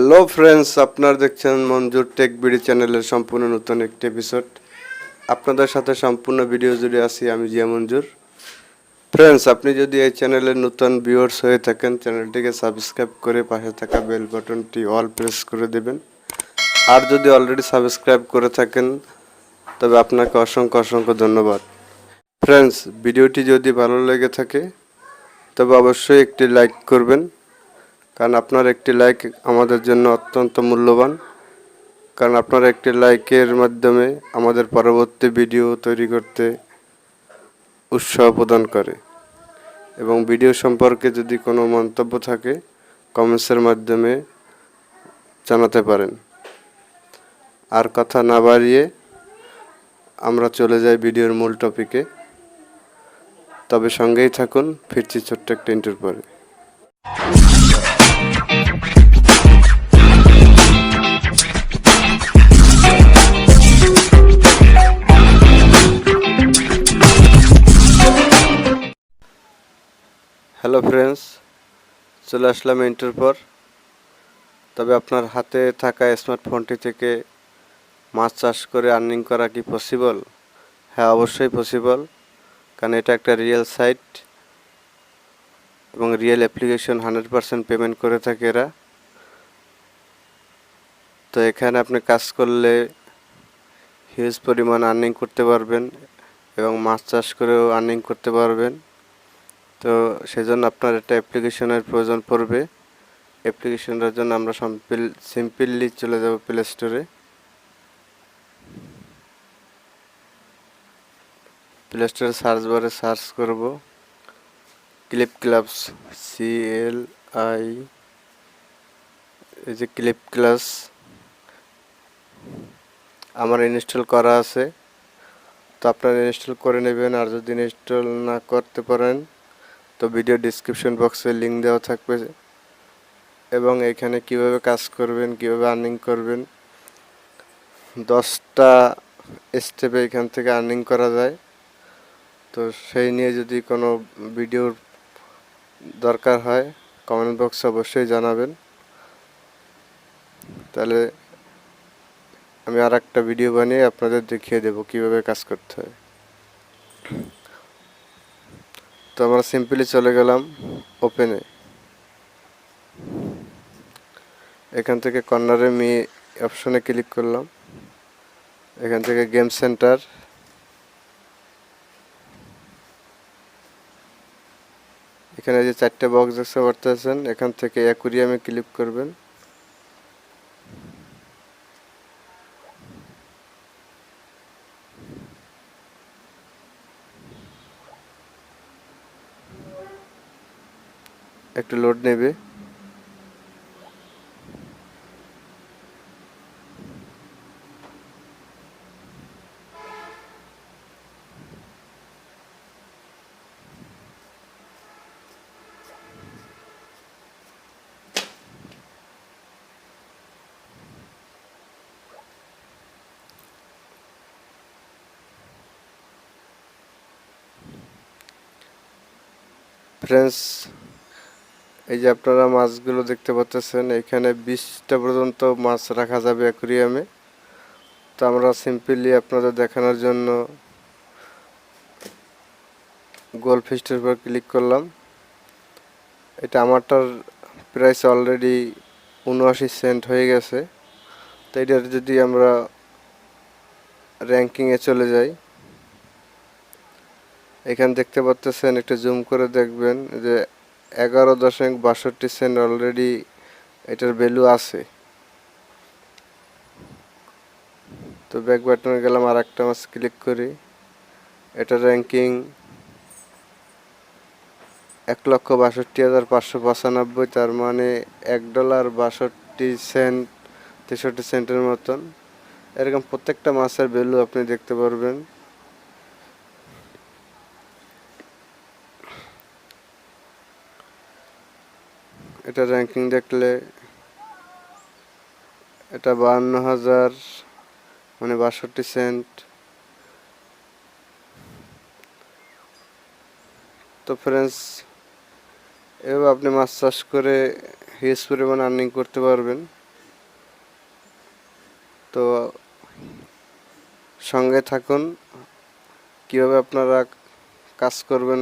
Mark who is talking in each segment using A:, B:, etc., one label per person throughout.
A: Hello friends, আপনারা দেখছেন মঞ্জুর tech BD চ্যানেলের সম্পূর্ণ নতুন একটি এপিসোড। আপনাদের সাথে সম্পূর্ণ ভিডিও জুড়ে আছি আমি জিয়া মঞ্জুর। ফ্রেন্ডস, আপনি যদি এই চ্যানেলের নতুন ভিউয়ার্স হয়ে থাকেন, চ্যানেলটিকে সাবস্ক্রাইব করে পাশে থাকা বেল বাটনটি অল প্রেস করে দেবেন। আর যদি অলরেডি সাবস্ক্রাইব করে থাকেন তবে আপনাকে অসংখ্য অসংখ্য ধন্যবাদ। ফ্রেন্ডস, ভিডিওটি যদি ভালো লেগে থাকে তবে অবশ্যই একটি লাইক করবেন, কারণ আপনার একটি লাইক আমাদের জন্য অত্যন্ত মূল্যবান। কারণ আপনার একটি লাইকের মাধ্যমে আমাদের পরবর্তী ভিডিও তৈরি করতে উৎসাহ প্রদান করে। এবং ভিডিও সম্পর্কে যদি কোনো মন্তব্য থাকে কমেন্টসের মাধ্যমে জানাতে পারেন। আর কথা না বাড়িয়ে আমরা চলে যাই ভিডিওর মূল টপিকে। তবে সঙ্গেই থাকুন, ফিরছি ছোট্ট একটা ইন্টার পরে। হ্যালো ফ্রেন্ডস, চলে আসলাম ইন্টার পর। তবে আপনার হাতে থাকা স্মার্টফোনটি থেকে মাছ চাষ করে আর্নিং করা কি পসিবল? হ্যাঁ, অবশ্যই পসিবল, কারণ এটা একটা রিয়েল সাইট এবং রিয়েল অ্যাপ্লিকেশন। 100% পেমেন্ট করে থাকে এরা। তো এখানে আপনি কাজ করলে হিউজ পরিমাণ আর্নিং করতে পারবেন এবং মাছ চাষ করেও আর্নিং করতে পারবেন। তো সেজন্য আপনার একটা অ্যাপ্লিকেশনের প্রয়োজন পড়বে। অ্যাপ্লিকেশনটার জন্য আমরা সিম্পলি চলে যাব প্লে স্টোরে। প্লে স্টোরে সার্চ বারে সার্চ করব ক্লিপক্লাপস, CLI, এই যে ক্লিপক্লাপস আমার ইনস্টল করা আছে। তো আপনারা ইনস্টল করে নেবেন। আর যদি ইনস্টল না করতে পারেন তো ভিডিও ডিসক্রিপশন বক্সে লিঙ্ক দেওয়া থাকবে। এবং এখানে কিভাবে কাজ করবেন, কিভাবে আর্নিং করবেন, 10টা স্টেপে এখান থেকে আর্নিং করা যায়। তো সেই নিয়ে যদি কোনো ভিডিওর দরকার হয় কমেন্ট বক্সে অবশ্যই জানাবেন, তাহলে আমি আর একটা ভিডিও বানিয়ে আপনাদের দেখিয়ে দেব কিভাবে কাজ করতে হয়। তো আমরা সিম্পলি চলে গেলাম ওপেনে। এখান থেকে কর্নারে অপশনে ক্লিক করলাম। এখান থেকে গেম সেন্টার, এখানে যে 4টে বক্স দেখতে পারতেছেন, এখান থেকে অ্যাকুরিয়ামে ক্লিক করবেন। একটু লোড নেবে। ফ্রেন্ডস, এই যে আপনারা মাছগুলো দেখতে পাচ্ছেন, এখানে 20টা পর্যন্ত মাছ রাখা যাবে অ্যাকুরিয়ামে। তো আমরা সিম্পলি আপনাদের দেখানোর জন্য গোল্ডফিশের উপর ক্লিক করলাম। এটা আমারটার প্রাইস অলরেডি 79 সেন্ট হয়ে গেছে। তো এটার যদি আমরা র্যাঙ্কিংয়ে চলে যাই, এখানে দেখতে পাচ্ছেন, একটু জুম করে দেখবেন যে 11.62 সেন্ট অলরেডি এটার ভ্যালু আছে। তো ব্যাক বাটনে গেলাম, আর একটা মাছ ক্লিক করি। এটার র্যাঙ্কিং 1,62,595, তার মানে $1.62 63 সেন্টের মতন। এরকম প্রত্যেকটা মাছের ভ্যালু আপনি দেখতে পারবেন। এটা র্যাঙ্কিং দেখলে এটা 52,000, মানে 62 সেন্ট। তো ফ্রেন্ডস, এভাবে আপনি মাছ চাষ করে হিউজ পরিমাণ আর্নিং করতে পারবেন। তো সঙ্গে থাকুন, কীভাবে আপনারা কাজ করবেন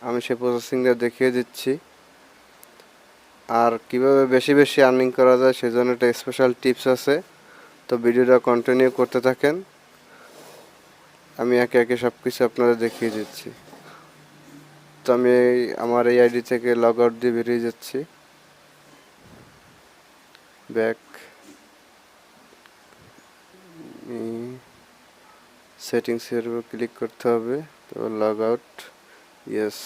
A: আমি সেই প্রসেসিংটা দেখিয়ে দিচ্ছি। আর কিভাবে বেশি বেশি আর্নিং করা যায় সেজন্য একটা স্পেশাল টিপস আছে। তো ভিডিওটা কন্টিনিউ করতে থাকেন, আমি একে একে সব কিছু আপনাদের দেখিয়ে দিচ্ছি। তো আমি আমার এই আইডি থেকে লগ আউট দিয়ে বেরিয়ে যাচ্ছি, ব্যাক সেটিংসের উপর ক্লিক করতে হবে। তো লগ আউট, ইয়েস,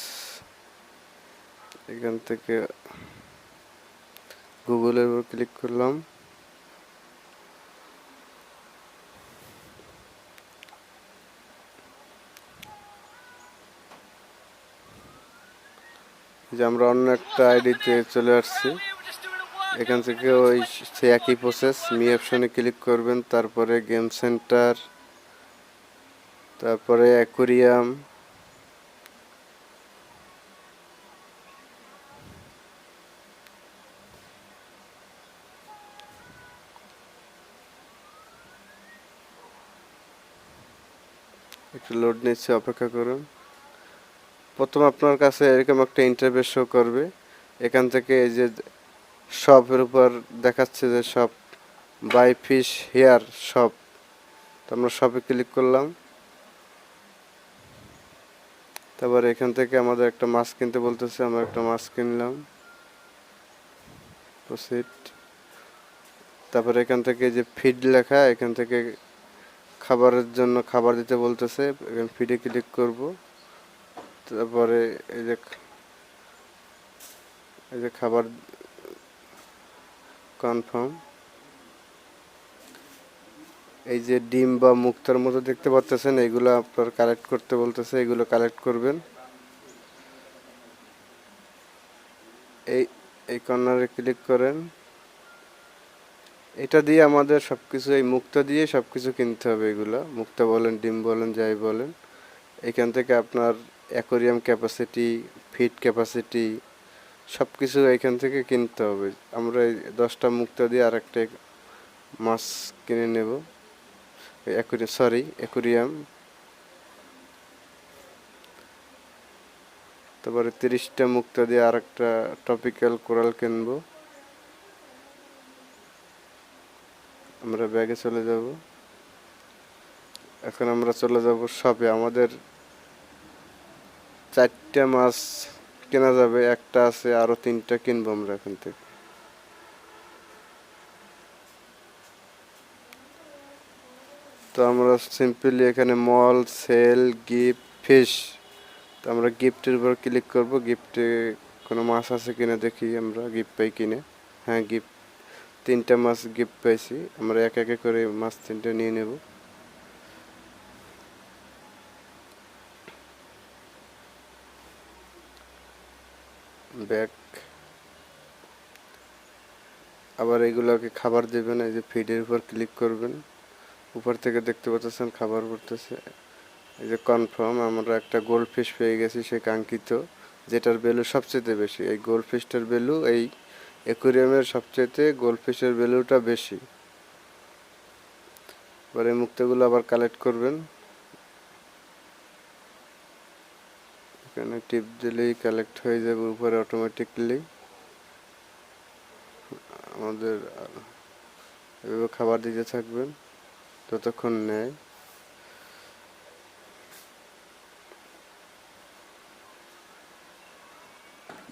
A: এখান থেকে গুগলের উপর ক্লিক করলাম। যে আমরা অন্য একটা আইডিতে চলে আসছি, এখান থেকে ওই সে একই প্রসেস, মি অপশনে ক্লিক করবেন, তারপরে গেম সেন্টার, তারপরে অ্যাকোরিয়াম, একটু লোড নিচ্ছে, অপেক্ষা করুন। প্রথম আপনার কাছে এরকম একটা ইন্টারফেস শো করবে। এখান থেকে এই যে শপের উপর দেখাচ্ছে যে shop by fish hair shop, তো আমরা শপে ক্লিক করলাম। তারপর এখান থেকে আমাদের একটা মাছ কিনতে বলতেছে, আমরা একটা মাছ কিনলাম, প্রসিড। তারপরে এখান থেকে যে ফিড লেখা, এখান থেকে খাবারের জন্য খাবার দিতে বলতেছে, এখানে ফিডে ক্লিক করব। তারপরে এই যে খাবার কনফার্ম। এই যে ডিম বা মুক্তার মতো দেখতে পাচ্ছেন, এগুলো আপনার কালেক্ট করতে বলতেছে, এগুলো কালেক্ট করবেন। এই কর্নারে ক্লিক করেন। এটা দিয়ে আমাদের সবকিছু, এই মুক্তা দিয়ে সবকিছু কিনতে হবে। এগুলো মুক্তা বলেন, ডিম বলেন, যাই বলেন, এখান থেকে আপনার অ্যাকোরিয়াম ক্যাপাসিটি, ফিড ক্যাপাসিটি সব কিছু এখান থেকে কিনতে হবে। আমরা এই 10টা মুক্তা দিয়ে আরেকটা মাছ কিনে নেব, অ্যাকোরিয়াম। তারপরে 30টা মুক্তা দিয়ে আরেকটা ট্রপিক্যাল কোরাল কিনবো। আমরা ব্যাগে চলে যাব। এখন আমরা চলে যাব শপে। আমাদের 4টা মাছ কেনা যাবে, একটা আছে, আরো 3টা কিনবো আমরা এখান থেকে। তো আমরা সিম্পলি এখানে মল, সেল, গিফট, ফিশ, তো আমরা গিফটের উপর ক্লিক করব। গিফটে কোনো মাছ আছে কিনা দেখি, আমরা গিফট পাই কিনে। হ্যাঁ, গিফট 3টা মাছ গিফট পাইছি। আমরা এক একে করে মাছ 3টা নিয়ে নেব। ব্যাক, আবার এগুলোকে খাবার দেবেন। এই যে ফিডের উপর ক্লিক করবেন, উপর থেকে দেখতে পাচ্ছেন খাবার পড়তেছে। এই যে কনফার্ম, আমরা একটা গোল্ড ফিশ পেয়ে গেছি, সে কাঙ্ক্ষিত, যেটার ভ্যালু সবচেয়ে বেশি। এই গোল্ড ফিশটার ভ্যালু, এই অ্যাকোরিয়ামের সবচেয়ে গোল্ড ফিশের ভ্যালুটা বেশি। এবার এই মুক্তাগুলো আবার কালেক্ট করবেন। এখানে টিপ দিলেই কালেক্ট হয়ে যাবে উপরে অটোমেটিকলি। আমাদের এভাবে খাবার দিতে থাকবেন ততক্ষণ নেয়।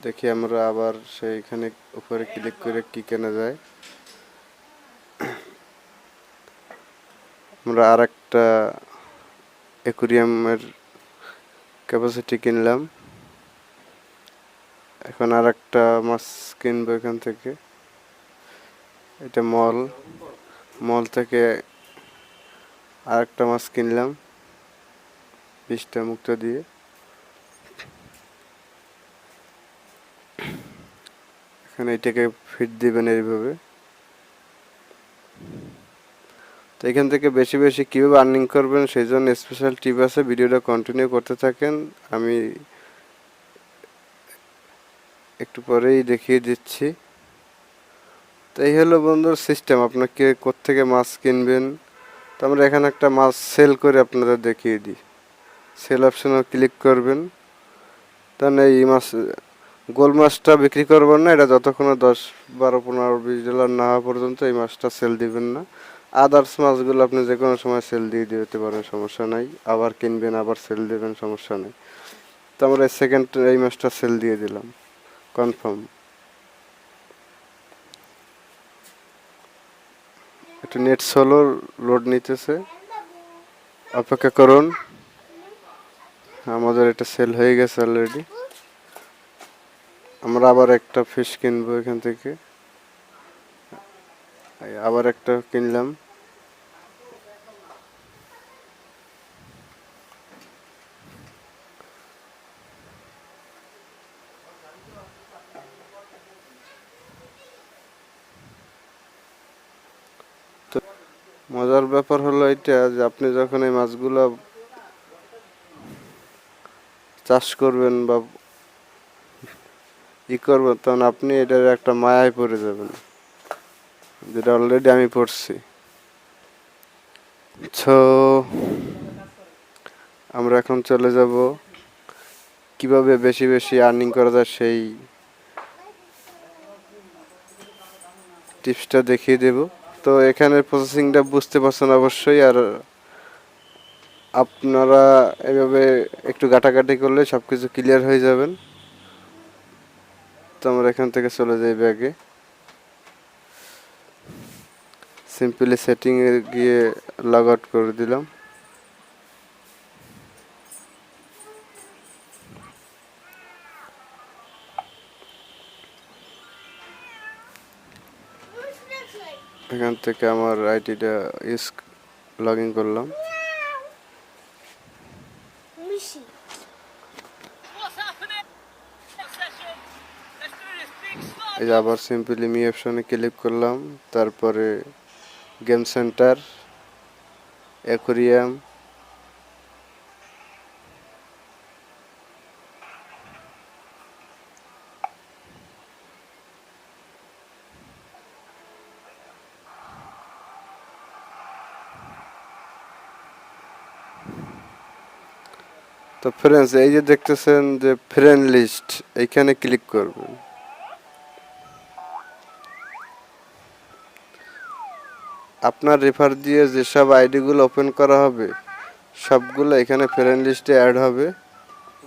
A: দেখি আমরা আবার সেইখানে উপরে ক্লিক করে কি কেনা যায়। আমরা আর একটা অ্যাকোরিয়ামের ক্যাপাসিটি কিনলাম। এখন আর একটা মাছ কিনবো এখান থেকে। এটা মল থেকে আর একটা মাছ কিনলাম 20টা মুক্তা দিয়ে। এখানে এটাকে ফিট দিবেন এইভাবে। তো এখান থেকে বেশি বেশি কীভাবে আর্নিং করবেন সেই জন্য স্পেশাল টিপ আছে, ভিডিওটা কন্টিনিউ করতে থাকেন, আমি একটু পরেই দেখিয়ে দিচ্ছি। তো এই হলো বন্ধুর সিস্টেম, আপনাকে কোত্থেকে মাছ কিনবেন। তো আমরা এখানে একটা মাছ সেল করে আপনাদের দেখিয়ে দিই। সেল অপশনে ক্লিক করবেন। তাহলে এই মাছ গোল মাছটা বিক্রি করবেন না, এটা যতক্ষণ 10, 12, 15, 20 ডলার না হওয়া পর্যন্ত এই মাছটা সেল দিবেন না। আদার্স মাছগুলো আপনি যে কোনো সময় সেল দিয়ে দিতে পারেন, সমস্যা নাই। আবার কিনবেন, আবার সেল দেবেন, সমস্যা নেই। তো আমরা সেকেন্ড এই মাছটা সেল দিয়ে দিলাম, কনফার্ম। একটু নেট স্লো লোড নিতেছে, অপেক্ষা করুন। আমাদের এটা সেল হয়ে গেছে অলরেডি। আমরা আবার একটা ফিশ কিনবো এখান থেকে, আবার একটা কিনলাম। তো মজার ব্যাপার হলো এটা যে আপনি যখন এই মাছগুলো চাষ করবেন বা করবেন, তখন আপনি এটার একটা মায়ায় পড়ে যাবেন, যেটা অলরেডি আমি পড়ছি। তো আমরা এখন চলে যাব কিভাবে বেশি বেশি আর্নিং করা যায় সেই টিপসটা দেখিয়ে দেব। তো এখানে প্রসেসিংটা বুঝতে পারছেন অবশ্যই, আর আপনারা এভাবে একটু ঘাটাঘাটি করলে সব কিছু ক্লিয়ার হয়ে যাবেন। তো আমরা এখান থেকে চলে যাই ব্যাগে, সিম্পলি সেটিংয়ে গিয়ে লগ আউট করে দিলাম। এখান থেকে আমার আইডিটা লগ ইন করলাম। এই যে আবার সিম্পলি মি অপশনে ক্লিক করলাম, তারপরে গেম সেন্টার, অ্যাকোরিয়াম, তো ফ্রেন্ডস এই যে দেখতেছেন যে ফ্রেন্ড লিস্ট, এইখানে ক্লিক করবেন। আপনার রেফার দিয়ে যেসব আইডিগুলো ওপেন করা হবে সবগুলো এখানে ফ্রেন্ড লিস্টে অ্যাড হবে।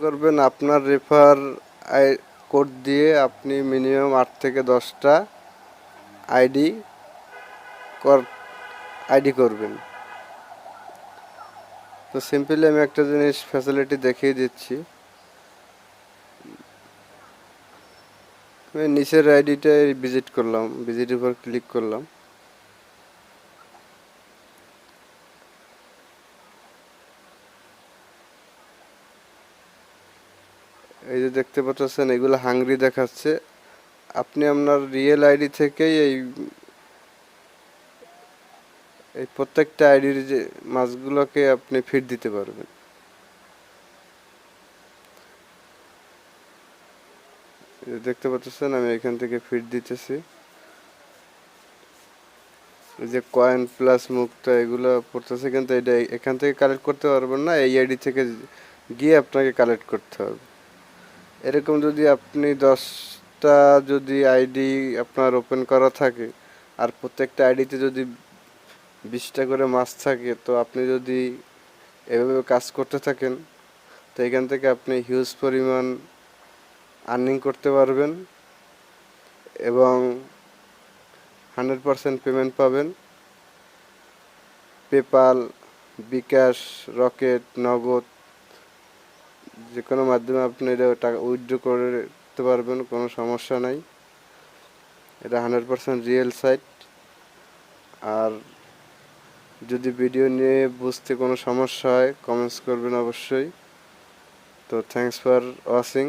A: করবেন আপনার রেফার কোড দিয়ে আপনি মিনিমাম 8 থেকে 10টা আইডি আইডি করবেন। তো সিম্পলি আমি একটা জিনিস ফ্যাসিলিটি দেখিয়ে দিচ্ছি। আমি নিচের আইডিটা ভিজিট করলাম, ভিজিটের উপর ক্লিক করলাম। এই যে দেখতে পাচ্ছেন এগুলো হাংরি দেখাচ্ছে। আপনি আপনার রিয়েল আইডি থেকেই এই প্রত্যেকটা আইডির যে মাছগুলোকে আপনি ফিড দিতে পারবেন। দেখতে পাচ্ছেন আমি এখান থেকে ফিড দিতেছি। এই যে কয়েন প্লাস মুক্তা এগুলো পড়তেছে, কিন্তু এটা এখান থেকে কালেক্ট করতে পারবেন না, এই আইডি থেকে গিয়ে আপনাকে কালেক্ট করতে হবে। এরকম যদি আপনি 10টা যদি আইডি আপনার ওপেন করা থাকে আর প্রত্যেকটা আইডিতে যদি 20টা করে মাছ থাকে, তো আপনি যদি এভাবে কাজ করতে থাকেন তো এখান থেকে আপনি হিউজ পরিমাণ আর্নিং করতে পারবেন এবং 100% পেমেন্ট পাবেন। পেপাল, বিকাশ, রকেট, নগদ যে কোনো মাধ্যমে আপনি এটা টাকা উইথড্র করতে পারবেন, কোনো সমস্যা নাই। এটা 100% রিয়েল সাইট। আর যদি ভিডিও নিয়ে বুঝতে কোনো সমস্যা হয় কমেন্টস করবেন অবশ্যই। তো থ্যাঙ্কস ফর ওয়াচিং।